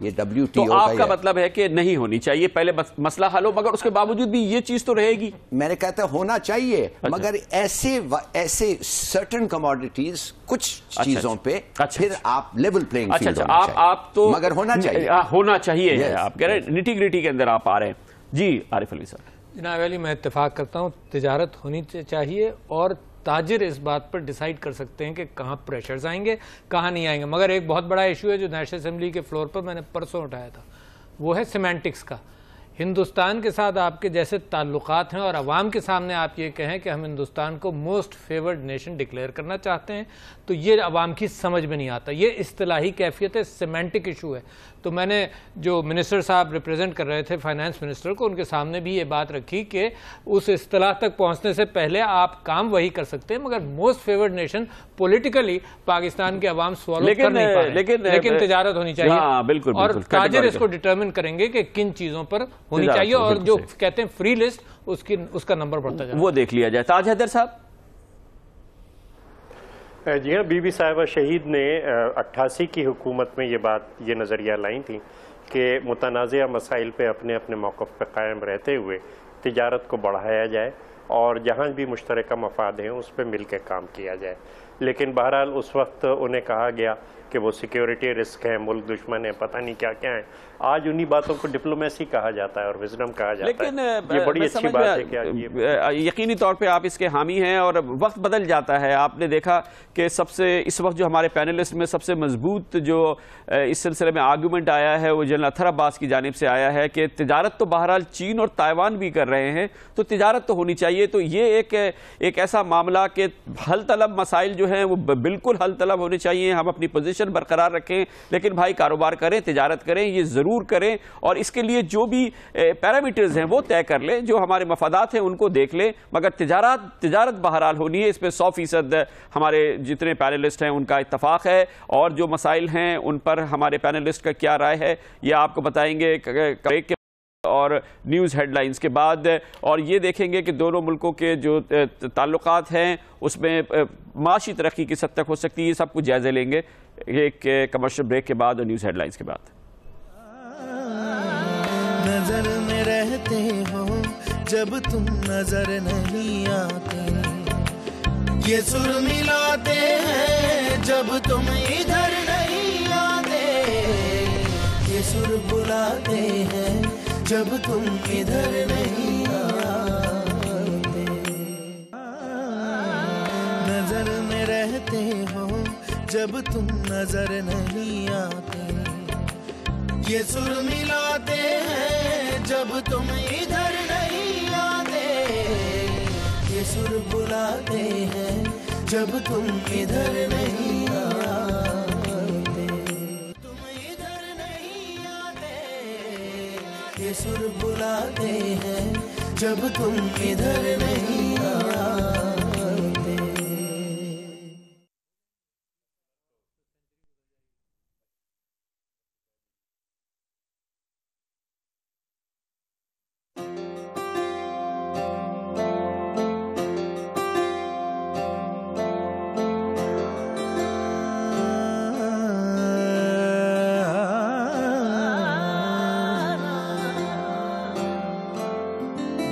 یہ WTO تو آپ کا مطلب ہے کہ نہیں ہونی چاہیے، پہلے مسئلہ حل ہو، مگر اس کے باوجود بھی یہ چیز تو رہے گی؟ میں نے کہتا ہونا چاہیے، مگر ایسے سرٹن کموڈیٹیز کچھ چیزوں پہ پھر آپ لیول پلینگ فیلڈ ہونا چاہیے، آپ تو مگر ہونا چاہیے آپ کہہ رہے ہیں، نیٹی گریٹی کے اندر آپ آ رہے ہیں۔ جی عارف علی صاحب۔ جناب علی، میں اتفاق کرتا ہوں، تجارت ہونی چاہیے اور تاجر اس بات پر ڈیسائیڈ کر سکتے ہیں کہ کہاں پریشرز آئیں گے کہاں نہیں آئیں گے، مگر ایک بہت بڑا ایشو ہے جو نیشنل اسمبلی کے فلور پر میں نے پرسوں اٹھایا تھا، وہ ہے سیمینٹکس کا۔ ہندوستان کے ساتھ آپ کے جیسے تعلقات ہیں اور عوام کے سامنے آپ یہ کہیں کہ ہم ہندوستان کو موسٹ فیورڈ نیشن ڈکلیئر کرنا چاہتے ہیں، تو یہ عوام کی سمجھ میں نہیں آتا، یہ اصطلاحی کیفیت ہے، سیمینٹک ایشو ہے۔ تو میں نے جو منسٹر صاحب ریپریزنٹ کر رہے تھے فائنانس منسٹر کو، ان کے سامنے بھی یہ بات رکھی کہ اس اصطلاح تک پہنچنے سے پہلے آپ کام وہی کر سکتے ہیں، مگر most favoured nation politically Pakistan کے عوام سوالو کر نہیں پا رہے ہیں، لیکن تجارت ہونی چاہیے اور تاجر اس کو ڈٹرمن کریں گے کہ کن چیزوں پر ہونی چاہیے، اور جو کہتے ہیں فری لسٹ اس کا نمبر بڑھتا جائے، وہ دیکھ لیا جائے۔ تاج حیدر صاحب۔ جی ہاں، بی بی صاحبہ شہید نے 88 کی حکومت میں یہ نظریہ لائیں تھیں کہ متنازعہ مسائل پہ اپنے موقف پہ قائم رہتے ہوئے تجارت کو بڑھایا جائے اور جہاں بھی مشترکہ مفاد ہیں اس پہ مل کے کام کیا جائے، لیکن بہرحال اس وقت انہیں کہا گیا کہ وہ سیکیورٹی رسک ہیں، ملک دشمن ہیں، پتہ نہیں کیا کیا ہیں۔ آج انہی باتوں کو ڈپلومیسی کہا جاتا ہے اور وزڈم کہا جاتا ہے، یہ بڑی اچھی بات ہے کہ یقینی طور پہ آپ اس کے حامی ہیں، اور وقت بدل جاتا ہے۔ آپ نے دیکھا کہ اس وقت جو ہمارے پینلسٹ میں سب سے مضبوط جو اس سلسلے میں آرگومنٹ آیا ہے وہ جنرل اطہر عباس کی جانب سے آیا ہے کہ تجارت تو بہرحال چین اور تائیوان بھی کر رہے ہیں، تو تجارت تو ہونی چاہیے۔ تو یہ ایک ایسا معاملہ کہ حل طلب مسائل جو ہیں وہ بالکل حل طلب ہونے چاہیے، ہم اپنی پوزیشن برقرار رکھیں، لیکن بھائی کاروبار کریں، تجارت کریں، یہ ضرور کریں، اور اس کے لیے جو بھی پیرامیٹرز ہیں وہ طے کر لیں، جو ہمارے مفادات ہیں ان کو دیکھ لیں، مگر تجارت بہرحال ہونی ہے، اس پہ 100% ہمارے جتنے پینلسٹ ہیں ان کا اتفاق ہے، اور جو مسائل ہیں ان پر ہمارے پینلسٹ کا کیا رائے ہے یہ آپ کو بتائیں گے اور نیوز ہیڈ لائنز کے بعد، اور یہ دیکھیں گے کہ دونوں ملکوں کے جو تعلقات ہیں اس میں معاشی ترقی کس حد تک ہو سکتی ہے، یہ سب کچھ جائزے لیں گے ایک کمرشل بریک کے بعد اور نیوز ہیڈ لائنز کے بعد۔ نظر میں رہتے ہو جب تم نظر نہیں آتے، یہ سر ملاتے ہیں جب تم ادھر نہیں آتے، یہ سر بلاتے ہیں جب تم ادھر نہیں آتے، نظر میں رہتے ہو جب تم نظر نہیں آتے، یہ سر ملاتے ہیں جب تم ادھر نہیں آتے، یہ سر بلاتے ہیں جب تم ادھر نہیں آتے، تم ادھر نہیں آتے، یہ سر بلاتے ہیں جب تم ادھر نہیں آتے۔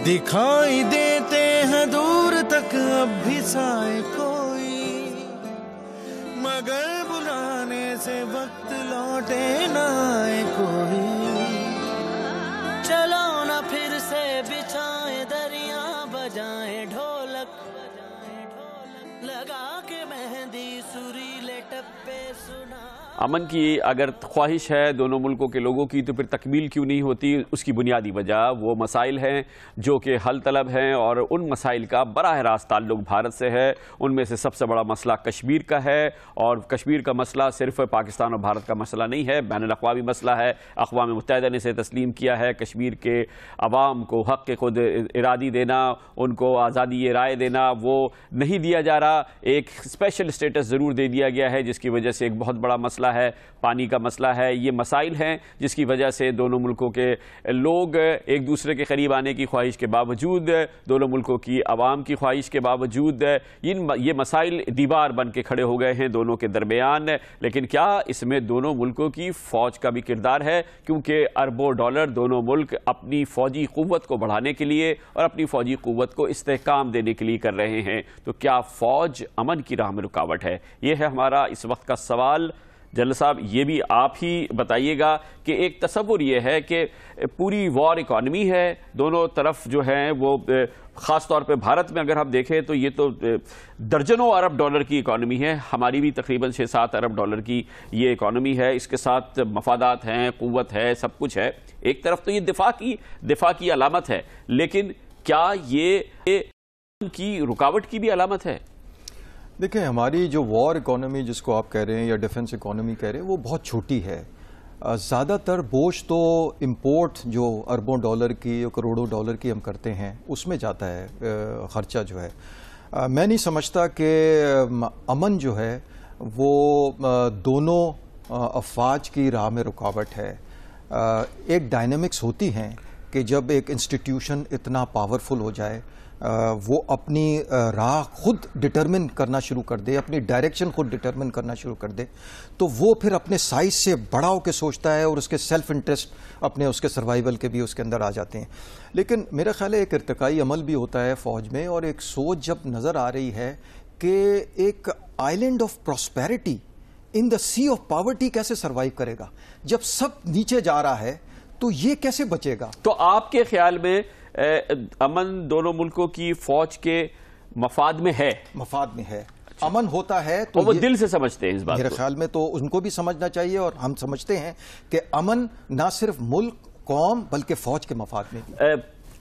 دکھائی دیتے ہیں دور تک اب بھی سائے کوئی، مگر بلانے سے وقت لوٹے نہ آئے کوئی، چلو نہ پھر سے بچھائیں دریا بجائیں ڈھولک، لگا کے مہندی سریلے ٹپے سنا۔ امن کی اگر خواہش ہے دونوں ملکوں کے لوگوں کی تو پھر تکمیل کیوں نہیں ہوتی؟ اس کی بنیادی وجہ وہ مسائل ہیں جو کہ حل طلب ہیں، اور ان مسائل کا براہ راست تعلق بھارت سے ہے۔ ان میں سے سب سے بڑا مسئلہ کشمیر کا ہے، اور کشمیر کا مسئلہ صرف پاکستان اور بھارت کا مسئلہ نہیں ہے، بین الاقوامی مسئلہ ہے۔ اقوام متحدہ نے اسے تسلیم کیا ہے۔ کشمیر کے عوام کو حق خود ارادی دینا، ان کو آزادی رائے دینا، وہ نہیں دیا جا رہا۔ ایک اسپیشل اسٹیٹس ضرور دے دیا گیا ہے، جس کی وجہ سے ایک بہت بڑا مسئلہ ہے, پانی کا مسئلہ ہے. یہ مسائل ہیں جس کی وجہ سے دونوں ملکوں کے لوگ ایک دوسرے کے قریب آنے کی خواہش کے باوجود, دونوں ملکوں کی عوام کی خواہش کے باوجود یہ مسائل دیوار بن کے کھڑے ہو گئے ہیں دونوں کے درمیان. لیکن کیا اس میں دونوں ملکوں کی فوج کا بھی کردار ہے؟ کیونکہ اربوں ڈالر دونوں ملک اپنی فوجی قوت کو بڑھانے کے لیے اور اپنی فوجی قوت کو استحکام دینے کے لیے کر رہے ہیں. تو کیا فوج امن کی راہ میں رکاوٹ ہے؟ یہ ہے ہمارا اس وقت کا سوال. جنرل صاحب, یہ بھی آپ ہی بتائیے گا کہ ایک تصور یہ ہے کہ پوری وار اکانومی ہے, دونوں طرف جو ہیں وہ خاص طور پہ بھارت میں اگر ہم دیکھیں تو یہ تو درجنوں ارب ڈالر کی اکانومی ہے, ہماری بھی تقریباً 6-7 ارب ڈالر کی یہ اکانومی ہے, اس کے ساتھ مفادات ہیں, قوت ہے, سب کچھ ہے. ایک طرف تو یہ دفاع کی علامت ہے, لیکن کیا یہ کی رکاوٹ کی بھی علامت ہے؟ دیکھیں, ہماری جو وار اکانومی جس کو آپ کہہ رہے ہیں یا ڈیفنس اکانومی کہہ رہے ہیں وہ بہت چھوٹی ہے. زیادہ تر بوجھ تو امپورٹ جو اربوں ڈالر کی, کروڑوں ڈالر کی ہم کرتے ہیں اس میں جاتا ہے خرچہ جو ہے. میں نہیں سمجھتا کہ امن جو ہے وہ دونوں افواج کی راہ میں رکاوٹ ہے. ایک ڈائنامکس ہوتی ہیں کہ جب ایک انسٹیٹیوشن اتنا پاورفل ہو جائے, وہ اپنی راہ خود ڈٹرمن کرنا شروع کر دے, اپنی ڈائریکشن خود ڈٹرمن کرنا شروع کر دے, تو وہ پھر اپنے سائز سے بڑا ہو کے سوچتا ہے اور اس کے سیلف انٹرسٹ اپنے اس کے سروائیول کے بھی اس کے اندر آ جاتے ہیں. لیکن میرا خیال ہے ایک ارتقائی عمل بھی ہوتا ہے فوج میں, اور ایک سوچ جب نظر آ رہی ہے کہ ایک island of prosperity in the sea of poverty کیسے سروائیو کرے گا جب سب نیچے جا رہا ہے, تو یہ کیسے بچے گا؟ تو آپ کے خیال میں امن دونوں ملکوں کی فوج کے مفاد میں ہے؟ مفاد میں ہے. امن ہوتا ہے تو وہ دل سے سمجھتے ہیں اس بات. میرے خیال میں تو ان کو بھی سمجھنا چاہیے, اور ہم سمجھتے ہیں کہ امن نہ صرف ملک قوم بلکہ فوج کے مفاد میں بھی.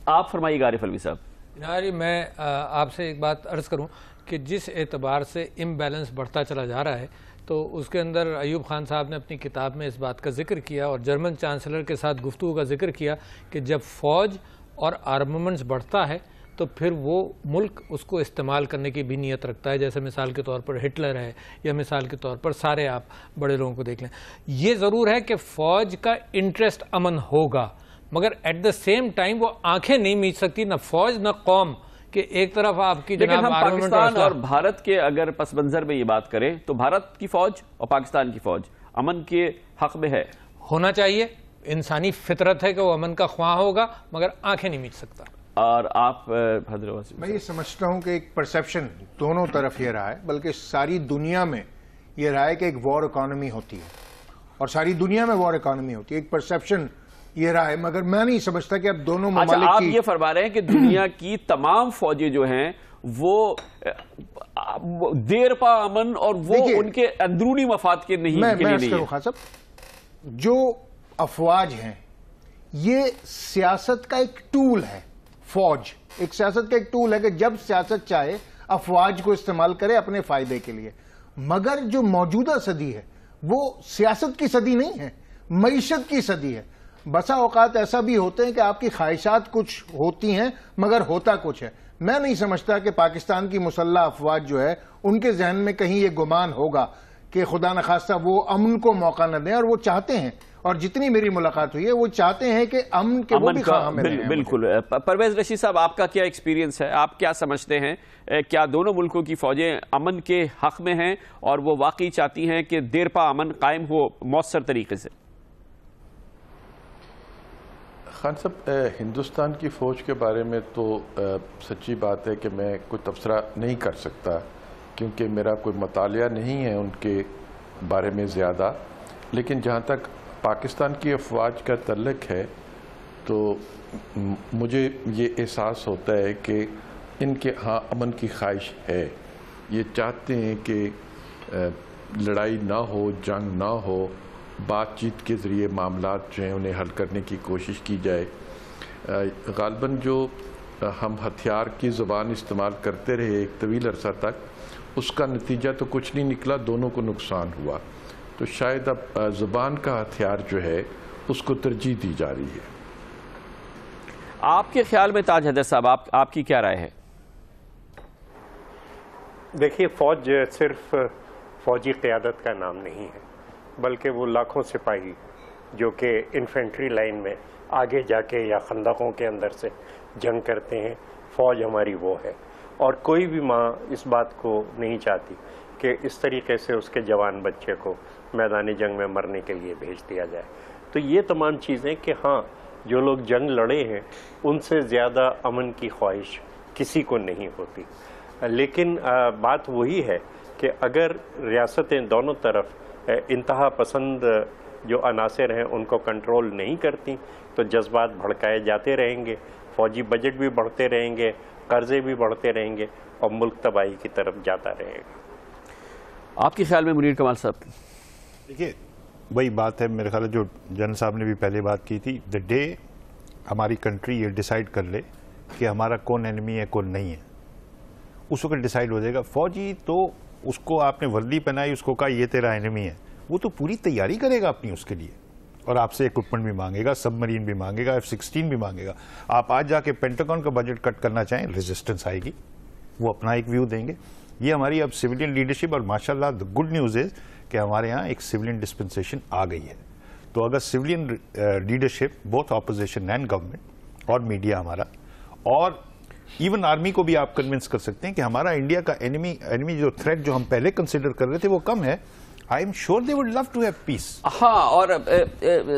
آپ فرمائیے گا عارف علوی صاحب. میں آپ سے ایک بات عرض کروں کہ جس اعتبار سے امبیلنس بڑھتا چلا جا رہا ہے, تو اس کے اندر ایوب خان صاحب نے اپنی کتاب میں اس بات کا ذکر کیا اور جرمن چانسلر کے ساتھ گفتگو کا ذکر کیا کہ جب فوج اور آرممنٹس بڑھتا ہے تو پھر وہ ملک اس کو استعمال کرنے کی بھی نیت رکھتا ہے. جیسے مثال کے طور پر ہٹلر ہے, یا مثال کے طور پر سارے آپ بڑے لوگوں کو دیکھ لیں. یہ ضرور ہے کہ فوج کا انٹرسٹ امن ہوگا, مگر ایٹ دا سیم ٹائم وہ آنکھیں نہیں میچ سکتی, نہ فوج نہ قوم, کہ ایک طرف آپ کی لیکن جناب ہم پاکستان اور بھارت کے اگر پس منظر میں یہ بات کریں تو بھارت کی فوج اور پاکستان کی فوج امن کے حق میں ہے. ہونا چاہیے, انسانی فطرت ہے کہ وہ امن کا خواہاں ہوگا, مگر آنکھیں نہیں میچ سکتا. اور آپ حضرت؟ میں یہ سمجھتا ہوں کہ ایک پرسیپشن دونوں طرف یہ رہا ہے, بلکہ ساری دنیا میں یہ رہا ہے کہ ایک وار اکانومی ہوتی ہے, اور ساری دنیا میں وار اکانومی ہوتی ہے. ایک پرسیپشن یہ رہا ہے, مگر میں نہیں سمجھتا کہ اب دونوں ممالک آپ یہ فرما رہے ہیں کہ دنیا کی تمام فوجیں جو ہیں وہ دیر پا امن اور وہ ان کے اندرونی مفاد کے نہیں. میں خان صاحب, جو افواج ہیں یہ سیاست کا ایک ٹول ہے. فوج ایک سیاست کا ایک ٹول ہے کہ جب سیاست چاہے افواج کو استعمال کرے اپنے فائدے کے لیے. مگر جو موجودہ صدی ہے وہ سیاست کی صدی نہیں ہے, معیشت کی صدی ہے. بسا اوقات ایسا بھی ہوتے ہیں کہ آپ کی خواہشات کچھ ہوتی ہیں مگر ہوتا کچھ ہے. میں نہیں سمجھتا کہ پاکستان کی مسلح افواج جو ہے ان کے ذہن میں کہیں یہ گمان ہوگا کہ خدا نخواستہ وہ امن کو موقع نہ دیں, اور وہ چاہتے ہیں, اور جتنی میری ملاقات ہوئی ہے وہ چاہتے ہیں کہ امن کے وہ بھی خواہاں میں رہیں. بالکل. پرویز رشید صاحب, آپ کا کیا ایکسپیرینس ہے, آپ کیا سمجھتے ہیں, کیا دونوں ملکوں کی فوجیں امن کے حق میں ہیں اور وہ واقعی چاہتی ہیں کہ دیر پا امن قائم ہو مؤثر طریقے سے؟ خان صاحب, ہندوستان کی فوج کے بارے میں تو سچی بات ہے کہ میں کوئی تبصرہ نہیں کر سکتا, کیونکہ میرا کوئی مطالعہ نہیں ہے ان کے بارے میں زیادہ. لیکن جہاں تک پاکستان کی افواج کا تعلق ہے تو مجھے یہ احساس ہوتا ہے کہ ان کے ہاں امن کی خواہش ہے. یہ چاہتے ہیں کہ لڑائی نہ ہو, جنگ نہ ہو, بات چیت کے ذریعے معاملات جو ہیں انہیں حل کرنے کی کوشش کی جائے. غالباً جو ہم ہتھیار کی زبان استعمال کرتے رہے ایک طویل عرصہ تک, اس کا نتیجہ تو کچھ نہیں نکلا, دونوں کو نقصان ہوا. تو شاید اب زبان کا ہتھیار جو ہے اس کو ترجیح دی جا رہی ہے. آپ کے خیال میں تاج حیدر صاحب آپ کی کیا رائے ہے؟ دیکھیے, فوج صرف فوجی قیادت کا نام نہیں ہے. بلکہ وہ لاکھوں سپاہی جو کہ انفینٹری لائن میں آگے جا کے یا خندقوں کے اندر سے جنگ کرتے ہیں، فوج ہماری وہ ہے. اور کوئی بھی ماں اس بات کو نہیں چاہتی کہ اس طریقے سے اس کے جوان بچے کو میدان جنگ میں مرنے کے لیے بھیج دیا جائے. تو یہ تمام چیزیں کہ ہاں جو لوگ جنگ لڑے ہیں ان سے زیادہ امن کی خواہش کسی کو نہیں ہوتی. لیکن بات وہی ہے کہ اگر ریاستیں دونوں طرف انتہا پسند جو عناصر ہیں ان کو کنٹرول نہیں کرتی تو جذبات بھڑکائے جاتے رہیں گے، فوجی بجٹ بھی بڑھتے رہیں گے، قرضے بھی بڑھتے رہیں گے اور ملک تباہی کی طرف جاتا رہے گا. آپ کے خیال میں منیر کمال صاحب؟ دیکھیے وہی بات ہے میرے خیال ہے جو جن صاحب نے بھی پہلے بات کی تھی، دا ڈے ہماری کنٹری یہ ڈیسائیڈ کر لے کہ ہمارا کون اینمی ہے کون نہیں ہے، اس وقت ڈیسائیڈ ہو جائے گا. فوجی تو اس کو آپ نے وردی پہنائی، اس کو کہا یہ تیرا اینمی ہے، وہ تو پوری تیاری کرے گا اپنی اس کے لیے، اور آپ سے اکوپمنٹ بھی مانگے گا، سب مرین بھی مانگے گا، F-16 بھی مانگے گا. آپ آج جا کے پینٹاگون کا بجٹ کٹ کرنا چاہیں، ریزسٹنس آئے گی، وہ اپنا ایک ویو دیں گے. یہ ہماری اب سویلین لیڈرشپ، اور ماشاءاللہ گڈ نیوز از کہ ہمارے ہاں ایک سویلین ڈسپنسیشن آ گئی ہے. تو اگر civilian leadership both opposition and government اور میڈیا ہمارا، اور ایون آرمی کو بھی آپ کنونس کر سکتے ہیں کہ ہمارا انڈیا کا اینمی جو تھریٹ جو ہم پہلے کنسیڈر کر رہے تھے وہ کم ہے. I am sure they would love to have peace. ہاں، اور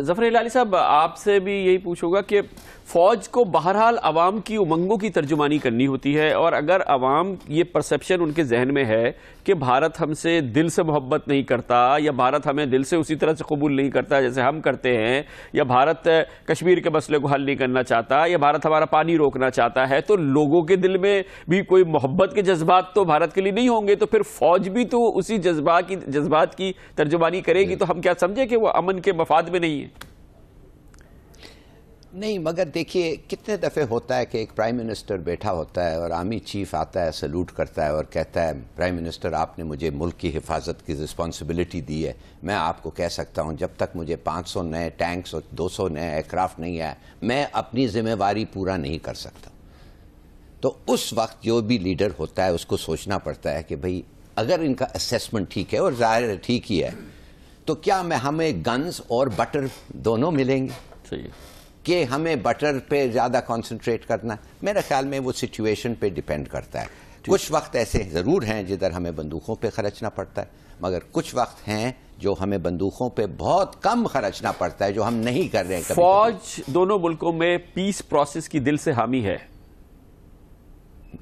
ظفر ہلالی صاحب آپ سے بھی یہی پوچھوں گا کہ فوج کو بہرحال عوام کی امنگوں کی ترجمانی کرنی ہوتی ہے، اور اگر عوام یہ پرسپشن ان کے ذہن میں ہے کہ بھارت ہم سے دل سے محبت نہیں کرتا، یا بھارت ہمیں دل سے اسی طرح سے قبول نہیں کرتا جیسے ہم کرتے ہیں، یا بھارت کشمیر کے مسئلے کو حل نہیں کرنا چاہتا، یا بھارت ہمارا پانی روکنا چاہتا ہے، تو لوگوں کے دل میں بھی کوئی محبت کے جذبات تو بھارت کے لیے نہیں ہوں گے. تو پھر فوج بھی تو اسی جذبات کی ترجمانی کرے گی. تو ہم کیا سمجھے کہ وہ امن کے مفاد میں نہیں ہے؟ نہیں، مگر دیکھیے کتنے دفعے ہوتا ہے کہ ایک پرائم منسٹر بیٹھا ہوتا ہے اور آرمی چیف آتا ہے، سلوٹ کرتا ہے اور کہتا ہے پرائم منسٹر آپ نے مجھے ملک کی حفاظت کی رسپانسبلٹی دی ہے، میں آپ کو کہہ سکتا ہوں جب تک مجھے 500 نئے ٹینکس اور 200 نئے ایئر کرافٹ نہیں آئے میں اپنی ذمہ داری پورا نہیں کر سکتا. تو اس وقت جو بھی لیڈر ہوتا ہے اس کو سوچنا پڑتا ہے کہ بھئی اگر ان کا اسیسمنٹ ٹھیک ہے، اور ظاہر ہے ٹھیک ہی ہے، تو کیا ہمیں گنز اور بٹر دونوں ملیں گے؟ صحیح، کہ ہمیں بٹر پہ زیادہ کانسنٹریٹ کرنا ہے. میرے خیال میں وہ سچویشن پہ ڈیپینڈ کرتا ہے. کچھ وقت ایسے ضرور ہیں جدھر ہمیں بندوقوں پہ خرچنا پڑتا ہے، مگر کچھ وقت ہیں جو ہمیں بندوقوں پہ بہت کم خرچنا پڑتا ہے جو ہم نہیں کر رہے ہیں. فوج دونوں ملکوں میں پیس پروسیس کی دل سے حامی ہے.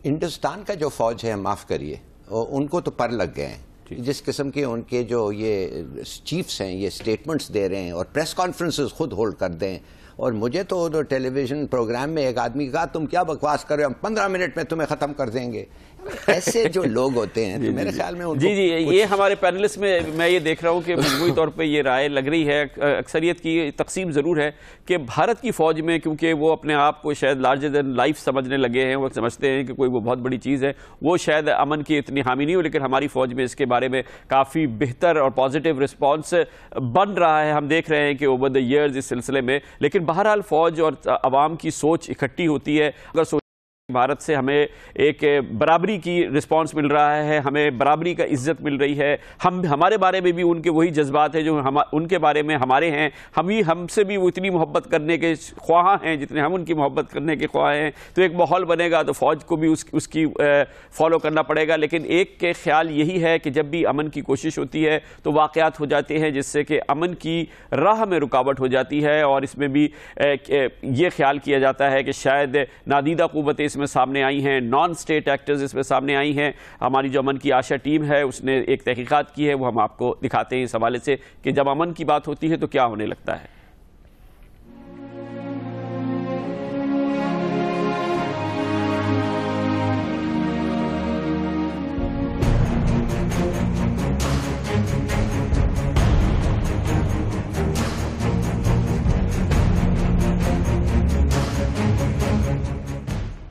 ہندوستان کا جو فوج ہے معاف کریے، ان کو تو پر لگ گئے ہیں. جس قسم کے ان کے جو یہ چیفز ہیں یہ سٹیٹمنٹس دے رہے ہیں اور پریس کانفرنسز خود ہولڈ کر دیں. اور مجھے تو ٹیلی ویژن پروگرام میں ایک آدمی کہا تم کیا بکواس کر رہے ہو، ہم 15 منٹ میں تمہیں ختم کر دیں گے. ایسے جو لوگ ہوتے ہیں تو میرے خیال میں جی یہ ہمارے پینلسٹ میں یہ دیکھ رہا ہوں کہ مجموعی طور پہ یہ رائے لگ رہی ہے، اکثریت کی تقسیم ضرور ہے کہ بھارت کی فوج میں کیونکہ وہ اپنے آپ کو شاید لارجر دین لائف سمجھنے لگے ہیں، وہ سمجھتے ہیں کہ کوئی وہ بہت بڑی چیز ہے، وہ شاید امن کی اتنی حامی نہیں ہو، لیکن ہماری فوج میں اس کے بارے میں کافی بہتر اور پازیٹیو رسپانس بن رہا ہے. ہم دیکھ رہے ہیں کہ اوور دا ایئرز اس سلسلے میں. لیکن بہرحال فوج اور عوام کی سوچ اکٹھی ہوتی ہے. اگر بھارت سے ہمیں ایک برابری کی رسپانس مل رہا ہے، ہمیں برابری کا عزت مل رہی ہے، ہمارے بارے میں بھی ان کے وہی جذبات ہیں جو ان کے بارے میں ہمارے ہیں، ہم سے بھی وہ اتنی محبت کرنے کے خواہاں ہیں جتنے ہم ان کی محبت کرنے کے خواہاں ہیں. تو ایک ماحول بنے گا تو فوج کو بھی اس کی فالو کرنا پڑے گا. لیکن ایک کے خیال یہی ہے کہ جب بھی امن کی کوشش ہوتی ہے تو واقعات ہو جاتے ہیں جس سے کہ امن کی راہ میں رکاوٹ ہو جاتی ہے. اور اس میں بھی یہ خیال کیا جاتا ہے کہ شاید نادیدہ قوتیں اس میں سامنے آئی ہیں، نان سٹیٹ ایکٹرز اس میں سامنے آئی ہیں. ہماری جو امن کی آشا ٹیم ہے اس نے ایک تحقیقات کی ہے، وہ ہم آپ کو دکھاتے ہیں اس حوالے سے کہ جب امن کی بات ہوتی ہے تو کیا ہونے لگتا ہے.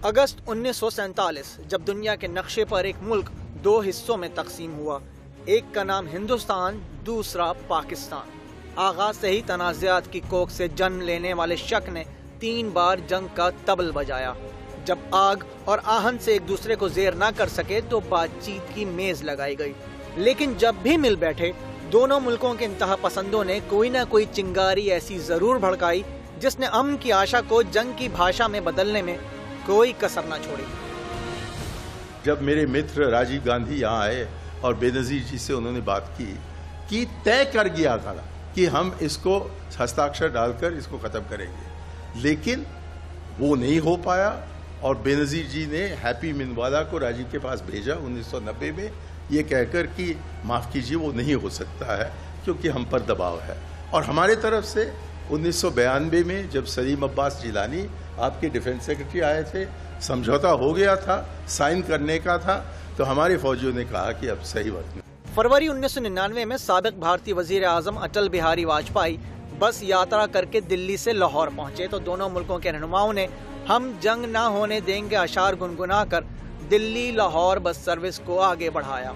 اگست 1947 جب دنیا کے نقشے پر ایک ملک دو حصوں میں تقسیم ہوا، ایک کا نام ہندوستان، دوسرا پاکستان. آغاز سے ہی تنازعات کی کوکھ سے جنم لینے والے شک نے 3 بار جنگ کا طبل بجایا. جب آگ اور آہن سے ایک دوسرے کو زیر نہ کر سکے تو بات چیت کی میز لگائی گئی. لیکن جب بھی مل بیٹھے دونوں ملکوں کے انتہا پسندوں نے کوئی نہ کوئی چنگاری ایسی ضرور بھڑکائی جس نے امن کی آشا کو جنگ کی بھاشا میں بدلنے میں کوئی کسر نہ چھوڑی۔ جب میرے متر راجیو گاندھی یہاں آئے اور بے نظیر جی سے انہوں نے بات کی طے کر گیا تھا کہ ہم اس کو ہستاکشر ڈال کر اس کو ختم کریں گے، لیکن وہ نہیں ہو پایا اور بے نظیر جی نے ہیپی منوالا کو راجیو کے پاس بھیجا 1990 میں یہ کہہ کر کہ معاف کیجیے وہ نہیں ہو سکتا ہے کیونکہ ہم پر دباؤ ہے، اور ہمارے طرف سے 1992 میں جب سلیم عباس جیلانی آپ کے ڈیفنس سیکرٹری آئے تھے، سمجھوتا ہو گیا تھا، سائن کرنے کا تھا، تو ہمارے فوجیوں نے کہا کہ اب صحیح وقت نہیں۔ فروری 1999 میں سابق بھارتی وزیر اعظم اٹل بہاری واجپئی بس یاترا کر کے دلی سے لاہور پہنچے تو دونوں ملکوں کے رہنماؤں نے ہم جنگ نہ ہونے دیں گے اشعار گنگنا کر دلی لاہور بس سروس کو آگے بڑھایا۔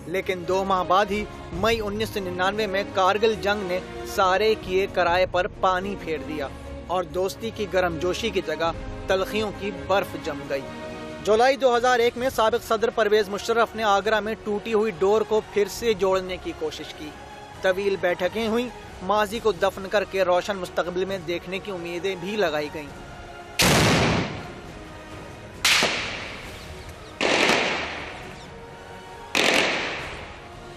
لیکن 2 ماہ بعد ہی مئی 1999 میں کارگل جنگ نے سارے کیے کرائے پر پانی پھیر دیا اور دوستی کی گرم جوشی کی جگہ تلخیوں کی برف جم گئی۔ جولائی 2001 میں سابق صدر پرویز مشرف نے آگرہ میں ٹوٹی ہوئی ڈور کو پھر سے جوڑنے کی کوشش کی۔ طویل بیٹھکیں ہوئیں، ماضی کو دفن کر کے روشن مستقبل میں دیکھنے کی امیدیں بھی لگائی گئیں۔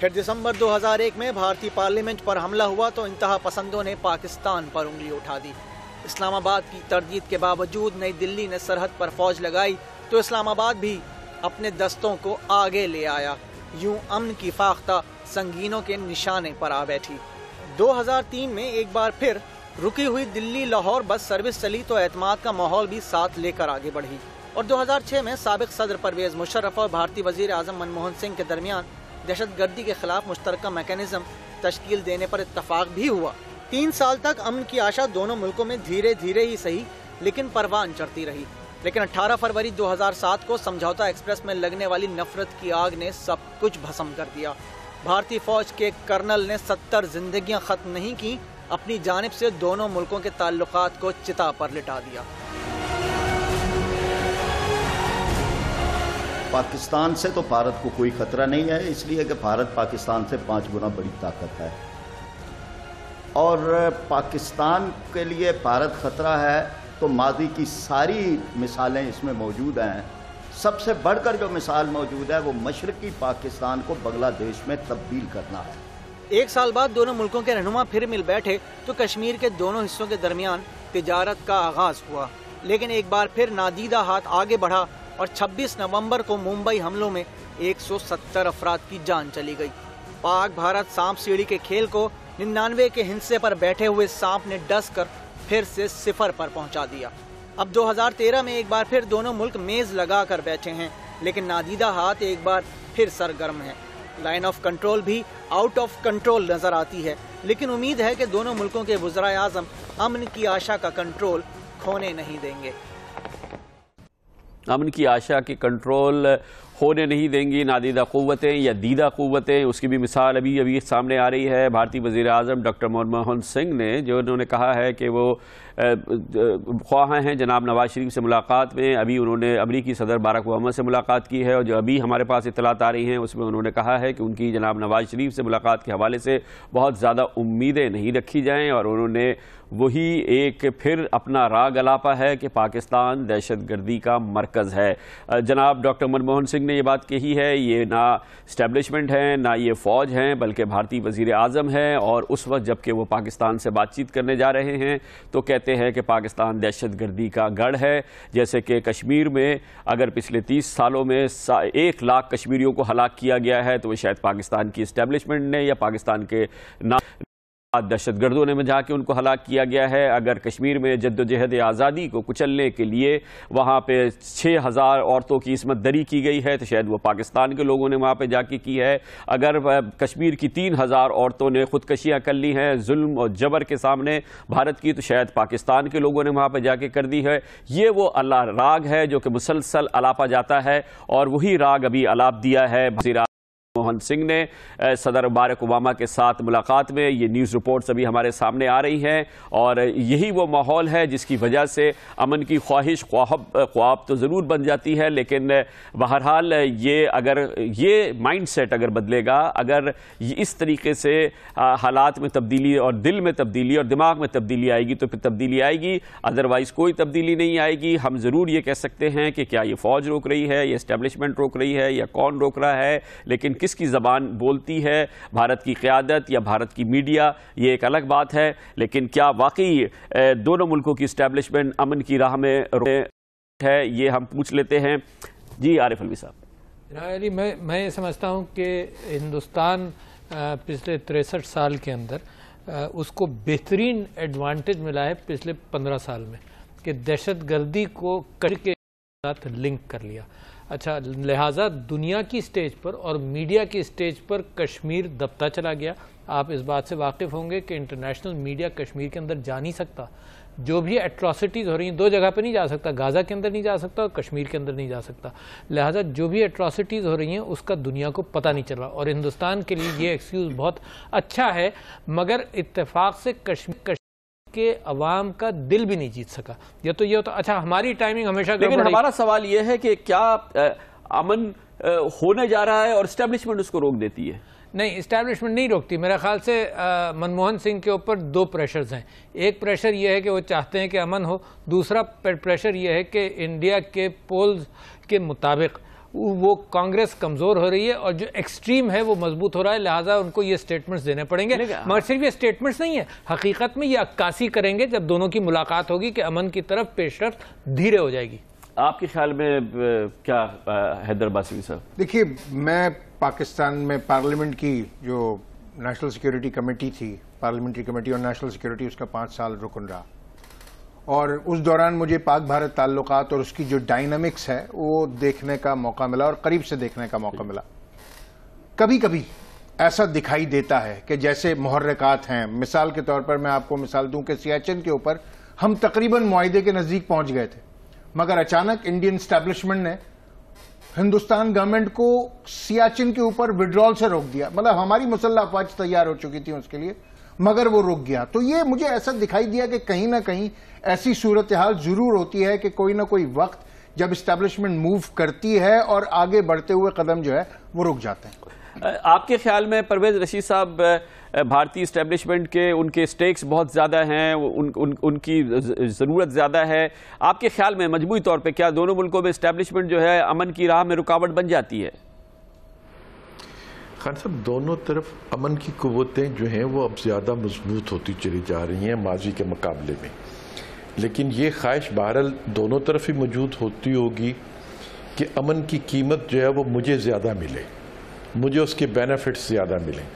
پھر دسمبر 2001 میں بھارتی پارلیمنٹ پر حملہ ہوا تو انتہا پسندوں نے پاکستان پر انگلی اٹھا دی۔ اسلام آباد کی تردید کے باوجود نئی دلی نے سرحد پر فوج لگائی تو اسلام آباد بھی اپنے دستوں کو آگے لے آیا۔ یوں امن کی فاختہ سنگینوں کے نشانے پر آ بیٹھی۔ 2003 میں ایک بار پھر رکی ہوئی دلی لاہور بس سروس چلی تو اعتماد کا ماحول بھی ساتھ لے کر آگے بڑھی، اور 2006 میں سابق صدر پرویز مشرف اور بھارتی وزیر اعظم منموہن سنگھ کے درمیان دہشت گردی کے خلاف مشترکہ میکینزم تشکیل دینے پر اتفاق بھی ہوا۔ 3 سال تک امن کی آشا دونوں ملکوں میں دھیرے دھیرے ہی صحیح لیکن پروان چڑھتی رہی، لیکن 18 فروری 2007 کو سمجھوتا ایکسپریس میں لگنے والی نفرت کی آگ نے سب کچھ بھسم کر دیا۔ بھارتی فوج کے کرنل نے 70 زندگیاں ختم نہیں کی، اپنی جانب سے دونوں ملکوں کے تعلقات کو چتا پر لٹا دیا۔ پاکستان سے تو بھارت کو کوئی خطرہ نہیں ہے، اس لیے کہ بھارت پاکستان سے 5 گنا بڑی طاقت ہے، اور پاکستان کے لیے بھارت خطرہ ہے تو ماضی کی ساری مثالیں اس میں موجود ہیں۔ سب سے بڑھ کر جو مثال موجود ہے وہ مشرقی پاکستان کو بنگلہ دیش میں تبدیل کرنا ہے۔ 1 سال بعد دونوں ملکوں کے رہنما پھر مل بیٹھے تو کشمیر کے دونوں حصوں کے درمیان تجارت کا آغاز ہوا، لیکن ایک بار پھر نادیدہ ہاتھ آگے بڑھا اور 26 نومبر کو ممبئی حملوں میں 170 افراد کی جان چلی گئی۔ پاک بھارت سانپ سیڑھی کے کھیل کو 99 کے ہندسے پر بیٹھے ہوئے سانپ نے ڈس کر پھر سے 0 پر پہنچا دیا۔ اب 2013 میں ایک بار پھر دونوں ملک میز لگا کر بیٹھے ہیں، لیکن نادیدہ ہاتھ ایک بار پھر سرگرم ہے۔ لائن آف کنٹرول بھی آؤٹ آف کنٹرول نظر آتی ہے، لیکن امید ہے کہ دونوں ملکوں کے وزرائے اعظم امن کی آشا کا کنٹرول کھونے نہیں دیں گے۔ امن کی آشا کی کنٹرول ہونے نہیں دیں گی نادیدہ قوتیں یا دیدہ قوتیں، اس کی بھی مثال ابھی سامنے آ رہی ہے۔ بھارتی وزیر اعظم ڈاکٹر منموہن سنگھ نے جو انہوں نے کہا ہے کہ وہ خواہاں ہیں جناب نواز شریف سے ملاقات میں، ابھی انہوں نے امریکی صدر باراک اوباما سے ملاقات کی ہے، اور جو ابھی ہمارے پاس اطلاعات آ رہی ہیں اس میں انہوں نے کہا ہے کہ ان کی جناب نواز شریف سے ملاقات کے حوالے سے بہت زیادہ امیدیں نہیں رکھی جائیں، اور انہوں نے وہی ایک پھر اپنا راگ الاپا ہے کہ پاکستان دہشت گردی کا مرکز ہے۔ جناب ڈاکٹر منموہن سنگھ نے یہ بات کہی ہے، یہ نہ اسٹیبلشمنٹ ہے نہ یہ فوج ہیں بلکہ بھارتی وزیر اعظم ہیں، اور اس وقت جب کہ وہ پاکستان سے بات چیت کرنے جا رہے ہیں تو کہتے ہیں کہ پاکستان دہشت گردی کا گڑھ ہے، جیسے کہ کشمیر میں اگر پچھلے 30 سالوں میں 1 لاکھ کشمیریوں کو ہلاک کیا گیا ہے تو وہ شاید پاکستان کی اسٹیبلشمنٹ نے یا پاکستان کے دہشت گردوں نے جا کے ان کو ہلاک کیا گیا ہے۔ اگر کشمیر میں جدوجہد آزادی کو کچلنے کے لیے وہاں پہ 6000 عورتوں کی عصمت دری کی گئی ہے تو شاید وہ پاکستان کے لوگوں نے وہاں پہ جا کے کی ہے۔ اگر کشمیر کی 3000 عورتوں نے خودکشیاں کر لی ہیں ظلم اور جبر کے سامنے بھارت کی، تو شاید پاکستان کے لوگوں نے وہاں پہ جا کے کر دی ہے۔ یہ وہ راگ ہے جو کہ مسلسل الاپا جاتا ہے، اور وہی راگ ابھی الاپ دیا ہے وزیر منموہن سنگھ نے صدر بارک اوباما کے ساتھ ملاقات میں. یہ نیوز رپورٹس ابھی ہمارے سامنے آ رہی ہیں اور یہی وہ ماحول ہے جس کی وجہ سے امن کی خواہش خواب تو ضرور بن جاتی ہے, لیکن بہرحال یہ اگر یہ مائنڈ سیٹ اگر بدلے گا, اگر اس طریقے سے حالات میں تبدیلی اور دل میں تبدیلی اور دماغ میں تبدیلی آئے گی تو پھر تبدیلی آئے گی, ادروائز کوئی تبدیلی نہیں آئے گی. ہم ضرور یہ کہہ سکتے ہیں کہ کیا یہ فوج روک رہی ہے, یہ اسٹیبلشمنٹ روک رہی ہے, یا کون روک رہا ہے, لیکن کس کی زبان بولتی ہے, بھارت کی قیادت یا بھارت کی میڈیا, یہ ایک الگ بات ہے. لیکن کیا واقعی دونوں ملکوں کی اسٹیبلشمنٹ امن کی راہ میں ہے, یہ ہم پوچھ لیتے ہیں. جی عارف الوی صاحب. میں یہ سمجھتا ہوں کہ ہندوستان پچھلے 63 سال کے اندر اس کو بہترین ایڈوانٹیج ملا ہے پچھلے 15 سال میں کہ دہشت گردی کو کشمیر کے ساتھ لنک کر لیا. اچھا, لہٰذا دنیا کی سٹیج پر اور میڈیا کی سٹیج پر کشمیر دبتا چلا گیا. آپ اس بات سے واقف ہوں گے کہ انٹرنیشنل میڈیا کشمیر کے اندر جا نہیں سکتا. جو بھی ایٹراسٹیز ہو رہی ہیں, دو جگہ پہ نہیں جا سکتا, غازہ کے اندر نہیں جا سکتا اور کشمیر کے اندر نہیں جا سکتا. لہٰذا جو بھی ایٹراسٹیز ہو رہی ہیں اس کا دنیا کو پتہ نہیں چل رہا, اور ہندوستان کے لیے یہ ایکسکیوز بہت اچھا ہے, مگر اتفاق سے کشمیر کے عوام کا دل بھی نہیں جیت سکا. یہ تو یہ ہوتا. اچھا, ہماری ٹائمنگ ہمیشہ, لیکن ہمارا سوال یہ ہے کہ کیا امن ہونے جا رہا ہے اور اسٹیبلشمنٹ اس کو روک دیتی ہے؟ نہیں, اسٹیبلشمنٹ نہیں روکتی. میرے خیال سے منموہن سنگھ کے اوپر دو پریشرز ہیں. ایک پریشر یہ ہے کہ وہ چاہتے ہیں کہ امن ہو, دوسرا پریشر یہ ہے کہ انڈیا کے پولز کے مطابق وہ کانگریس کمزور ہو رہی ہے اور جو ایکسٹریم ہے وہ مضبوط ہو رہا ہے, لہٰذا ان کو یہ سٹیٹمنٹس دینے پڑیں گے. مگر صرف یہ سٹیٹمنٹس نہیں ہیں, حقیقت میں یہ عکاسی کریں گے جب دونوں کی ملاقات ہوگی کہ امن کی طرف پیش رفت دھیرے ہو جائے گی. آپ کے خیال میں کیا حیدر باسری صاحب؟ دیکھیے, میں پاکستان میں پارلیمنٹ کی جو نیشنل سیکیورٹی کمیٹی تھی, پارلیمنٹری کمیٹی اور نیشنل سیکیورٹی, اس کا 5 سال رکن رہا, اور اس دوران مجھے پاک بھارت تعلقات اور اس کی جو ڈائنامکس ہے وہ دیکھنے کا موقع ملا اور قریب سے دیکھنے کا موقع ملا. کبھی کبھی ایسا دکھائی دیتا ہے کہ جیسے محرکات ہیں. مثال کے طور پر میں آپ کو مثال دوں کہ سیاچن کے اوپر ہم تقریباً معاہدے کے نزدیک پہنچ گئے تھے, مگر اچانک انڈین اسٹیبلشمنٹ نے ہندوستان گورنمنٹ کو سیاچن کے اوپر وڈرال سے روک دیا. مطلب ہماری مسلح افواج تیار ہو چکی تھی اس کے لیے, مگر وہ رک گیا. تو یہ مجھے ایسا دکھائی دیا کہ کہیں نہ کہیں ایسی صورتحال ضرور ہوتی ہے کہ کوئی نہ کوئی وقت جب اسٹیبلشمنٹ موو کرتی ہے اور آگے بڑھتے ہوئے قدم جو ہے وہ رک جاتے ہیں. آپ کے خیال میں پرویز رشید صاحب, بھارتی اسٹیبلشمنٹ کے ان کے سٹیکس بہت زیادہ ہیں, ان کی ضرورت زیادہ ہے, آپ کے خیال میں مجموعی طور پہ کیا دونوں ملکوں میں اسٹیبلشمنٹ جو ہے امن کی راہ میں رکاوٹ بن جاتی ہے؟ خان صاحب, دونوں طرف امن کی قوتیں جو ہیں وہ اب زیادہ مضبوط ہوتی چلی جا رہی ہیں ماضی کے مقابلے میں, لیکن یہ خواہش بہرحال دونوں طرف ہی موجود ہوتی ہوگی کہ امن کی قیمت جو ہے وہ مجھے زیادہ ملے, مجھے اس کے بینیفٹس زیادہ ملیں.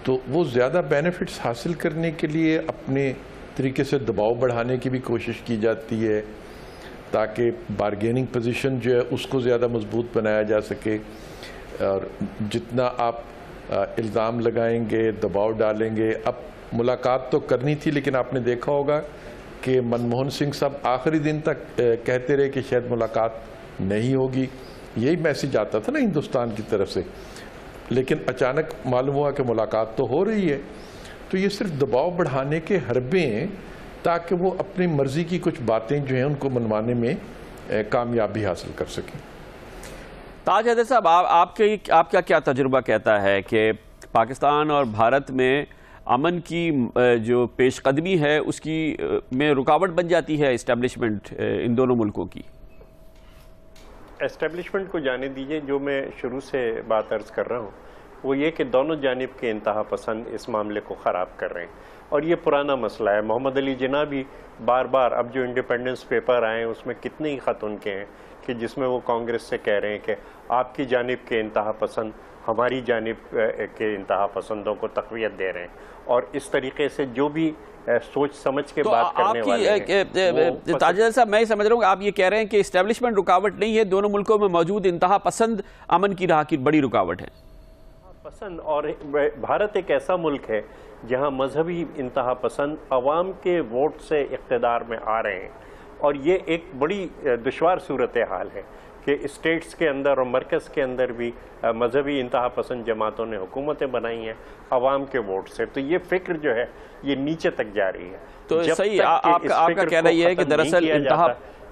تو وہ زیادہ بینیفٹس حاصل کرنے کے لیے اپنے طریقے سے دباؤ بڑھانے کی بھی کوشش کی جاتی ہے تاکہ بارگیننگ پوزیشن جو ہے اس کو زیادہ مضبوط بنایا جا سکے. اور جتنا آپ الزام لگائیں گے, دباؤ ڈالیں گے. اب ملاقات تو کرنی تھی, لیکن آپ نے دیکھا ہوگا کہ منموہن سنگھ صاحب آخری دن تک کہتے رہے کہ شاید ملاقات نہیں ہوگی. یہی میسیج آتا تھا نا ہندوستان کی طرف سے, لیکن اچانک معلوم ہوا کہ ملاقات تو ہو رہی ہے. تو یہ صرف دباؤ بڑھانے کے حربے ہیں تاکہ وہ اپنی مرضی کی کچھ باتیں جو ہیں ان کو منوانے میں کامیابی حاصل کر سکیں. تاج حیدر صاحب, آپ کا کیا تجربہ کہتا ہے کہ پاکستان اور بھارت میں امن کی جو پیش قدمی ہے اس کی میں رکاوٹ بن جاتی ہے اسٹیبلشمنٹ ان دونوں ملکوں کی؟ اسٹیبلشمنٹ کو جانے دیجئے, جو میں شروع سے بات عرض کر رہا ہوں وہ یہ کہ دونوں جانب کے انتہا پسند اس معاملے کو خراب کر رہے ہیں, اور یہ پرانا مسئلہ ہے. محمد علی جناح بھی بار بار, اب جو انڈیپینڈنس پیپر آئے ہیں اس میں کتنے ہی خط ان کے ہیں کہ جس میں وہ کانگریس سے کہہ رہے ہیں کہ آپ کی جانب کے انتہا پسند ہماری جانب کے انتہا پسندوں کو تقویت دے رہے ہیں, اور اس طریقے سے جو بھی سوچ سمجھ کے بات کرنے والے ہیں. تاج حیدر صاحب, میں سمجھ رہا ہوں کہ آپ یہ کہہ رہے ہیں کہ اسٹیبلشمنٹ رکاوٹ نہیں ہے, دونوں ملکوں میں موجود انتہا پسند امن کی راہ کی بڑی رکاوٹ ہے. پسند, اور بھارت ایک ایسا ملک ہے جہاں مذہبی انتہا پسند عوام کے ووٹ سے اقتدار میں آ رہے ہیں, اور یہ ایک بڑی دشوار صورتحال ہے کہ کہ اسٹیٹس کے اندر اور مرکز کے اندر بھی مذہبی انتہا پسند جماعتوں نے حکومتیں بنائی ہیں عوام کے ووٹ سے. تو یہ فکر جو ہے یہ نیچے تک جا رہی ہے. تو صحیح آپ کا کہنا یہ ہے کہ دراصل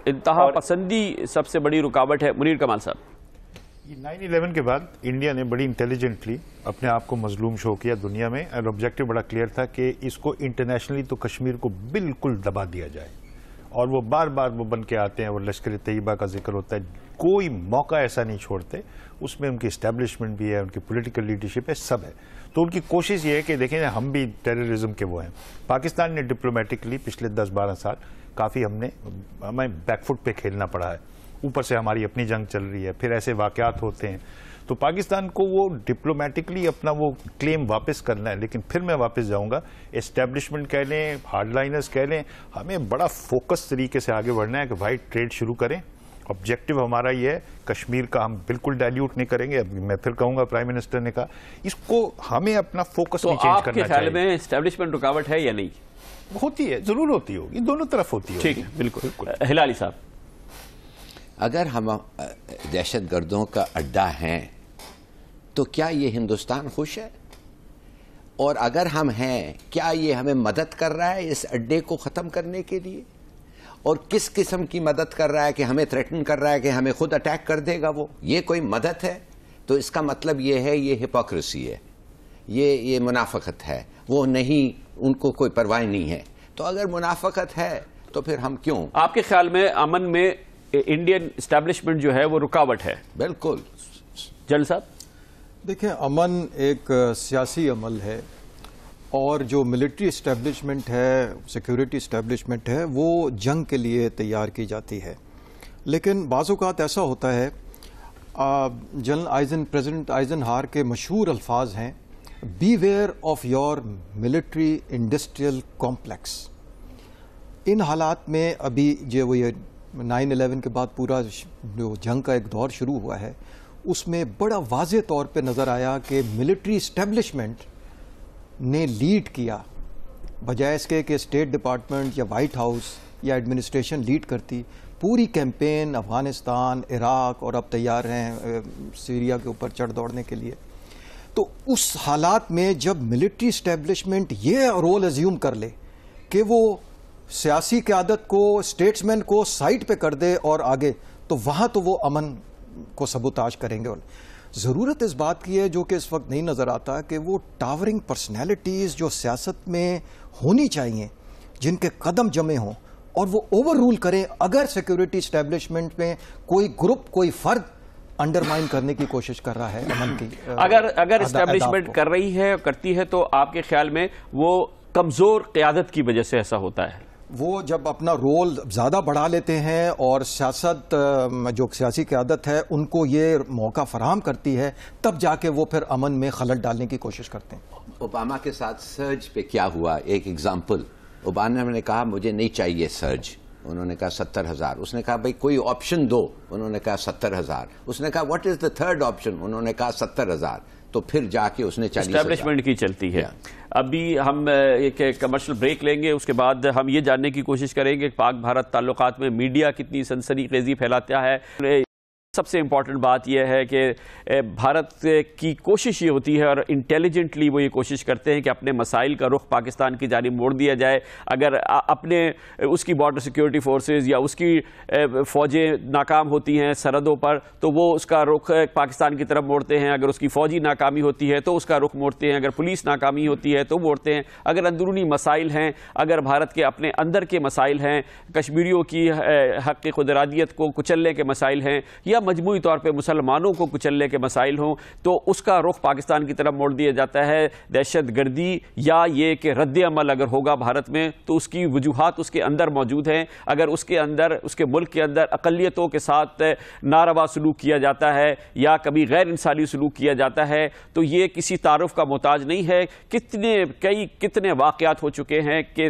انتہا پسندی سب سے بڑی رکاوٹ ہے. منیر کمال صاحب، 9/11 کے بعد انڈیا نے بڑی انٹیلیجنٹلی اپنے آپ کو مظلوم شو کیا دنیا میں، اور آبجیکٹو بڑا کلیئر تھا کہ اس کو انٹرنیشنلی تو کشمیر کو بالکل دبا دیا جائے. اور وہ بار بار وہ بن کے آتے ہیں، وہ لشکر طیبہ کا ذکر ہوتا ہے، کوئی موقع ایسا نہیں چھوڑتے. اس میں ان کی اسٹیبلشمنٹ بھی ہے، ان کی پولیٹیکل لیڈرشپ ہے، سب ہے. تو ان کی کوشش یہ ہے کہ دیکھیں ہم بھی ٹیررزم کے وہ ہیں. پاکستان نے ڈپلومیٹکلی پچھلے 10-12 سال کافی ہمیں بیک فٹ پہ کھیلنا پڑا ہے. اوپر سے ہماری اپنی جنگ چل رہی ہے، پھر ایسے واقعات ہوتے ہیں. تو پاکستان کو وہ ڈپلومیٹکلی اپنا وہ کلیم واپس کرنا ہے. لیکن پھر میں واپس جاؤں گا، اسٹیبلشمنٹ کہہ لیں، ہارڈ لائنرز کہہ لیں، ہمیں بڑا فوکس طریقے سے آگے بڑھنا ہے کہ بھائی ٹریڈ شروع کریں. آبجیکٹو ہمارا یہ ہے، کشمیر کا ہم بالکل ڈائلیوٹ نہیں کریں گے. میں پھر کہوں گا، پرائم منسٹر نے کہا اس کو ہمیں اپنا فوکس نہیں چینج کرنا چاہیے. آپ کے خیال میں اسٹیبلشمنٹ رکاوٹ ہے یا نہیں؟ ہوتی ہے، ضرور ہوتی ہوگی، دونوں طرف ہوتی ہے. ٹھیک ہے، بالکل. ہلالی صاحب، اگر ہم دہشت گردوں کا اڈا ہیں تو کیا یہ ہندوستان خوش ہے؟ اور اگر ہم ہیں، کیا یہ ہمیں مدد کر رہا ہے اس اڈے کو ختم کرنے کے لیے؟ اور کس قسم کی مدد کر رہا ہے کہ ہمیں تھریٹن کر رہا ہے کہ ہمیں خود اٹیک کر دے گا؟ وہ یہ کوئی مدد ہے؟ تو اس کا مطلب یہ ہے یہ ہپوکریسی ہے، یہ منافقت ہے. وہ نہیں، ان کو کوئی پرواہ نہیں ہے. تو اگر منافقت ہے تو پھر ہم کیوں؟ آپ کے خیال میں امن میں انڈین اسٹیبلشمنٹ جو ہے وہ رکاوٹ ہے؟ بالکل. جل صاحب، دیکھیں، امن ایک سیاسی عمل ہے، اور جو ملٹری اسٹیبلشمنٹ ہے، سیکیورٹی اسٹیبلشمنٹ ہے، وہ جنگ کے لیے تیار کی جاتی ہے. لیکن بعض اوقات ایسا ہوتا ہے، پریزیڈنٹ آئزن ہار کے مشہور الفاظ ہیں، beware of your military industrial complex. ان حالات میں ابھی جو یہ 9/11 کے بعد پورا جو جنگ کا ایک دور شروع ہوا ہے، اس میں بڑا واضح طور پہ نظر آیا کہ ملٹری اسٹیبلشمنٹ نے لیڈ کیا، بجائے اس کے کہ اسٹیٹ ڈپارٹمنٹ یا وائٹ ہاؤس یا ایڈمنسٹریشن لیڈ کرتی. پوری کیمپین افغانستان، عراق، اور اب تیار ہیں سیریا کے اوپر چڑھ دوڑنے کے لیے. تو اس حالات میں جب ملٹری اسٹیبلشمنٹ یہ رول ازیوم کر لے کہ وہ سیاسی قیادت کو، اسٹیٹس مین کو سائٹ پہ کر دے اور آگے، تو وہاں تو وہ امن کو سبوتاج کریں گے. ضرورت اس بات کی ہے، جو کہ اس وقت نہیں نظر آتا، کہ وہ ٹاورنگ پرسنالٹیز جو سیاست میں ہونی چاہیے، جن کے قدم جمے ہوں اور وہ اوور رول کریں اگر سیکیورٹی اسٹیبلشمنٹ میں کوئی گروپ، کوئی فرد انڈرمائن کرنے کی کوشش کر رہا ہے امن کی. اگر اسٹیبلشمنٹ کر رہی ہے، کرتی ہے، تو آپ کے خیال میں وہ کمزور قیادت کی وجہ سے ایسا ہوتا ہے؟ وہ جب اپنا رول زیادہ بڑھا لیتے ہیں اور سیاست، جو سیاسی قیادت ہے، ان کو یہ موقع فراہم کرتی ہے، تب جا کے وہ پھر امن میں خلل ڈالنے کی کوشش کرتے ہیں. اوباما کے ساتھ سرج پہ کیا ہوا؟ ایک ایگزامپل، اوباما نے کہا مجھے نہیں چاہیے سرج، انہوں نے کہا 70,000. اس نے کہا بھائی کوئی آپشن دو، انہوں نے کہا 70,000. اس نے کہا what is the third option, انہوں نے کہا 70,000. تو پھر جا کے اس نے 40,000. اسٹیبلشمنٹ کی چلتی ہے. ابھی ہم ایک کمرشل بریک لیں گے، اس کے بعد ہم یہ جاننے کی کوشش کریں گے کہ پاک بھارت تعلقات میں میڈیا کتنی سنسنی خیزی پھیلاتا ہے. سب سے امپورٹنٹ بات یہ ہے کہ بھارت کی کوشش یہ ہوتی ہے، اور انٹیلیجنٹلی وہ یہ کوشش کرتے ہیں کہ اپنے مسائل کا رخ پاکستان کی جانب موڑ دیا جائے. اگر اپنے اس کی بارڈر سیکیورٹی فورسز یا اس کی فوجیں ناکام ہوتی ہیں سرحدوں پر، تو وہ اس کا رخ پاکستان کی طرف موڑتے ہیں. اگر اس کی فوجی ناکامی ہوتی ہے تو اس کا رخ موڑتے ہیں. اگر پولیس ناکامی ہوتی ہے تو موڑتے ہیں. اگر اندرونی مسائل ہیں، اگر بھارت کے اپنے اندر کے مسائل ہیں، کشمیریوں کی حق خود ارادیت کو کچلنے کے مسائل ہیں، یا مجموعی طور پہ مسلمانوں کو کچلنے کے مسائل ہوں، تو اس کا رخ پاکستان کی طرف موڑ دیا جاتا ہے. دہشت گردی یا یہ کہ رد عمل اگر ہوگا بھارت میں، تو اس کی وجوہات اس کے اندر موجود ہیں. اگر اس کے اندر، اس کے ملک کے اندر اقلیتوں کے ساتھ ناروا سلوک کیا جاتا ہے یا کبھی غیر انسانی سلوک کیا جاتا ہے، تو یہ کسی تعارف کا محتاج نہیں ہے. کتنے واقعات ہو چکے ہیں کہ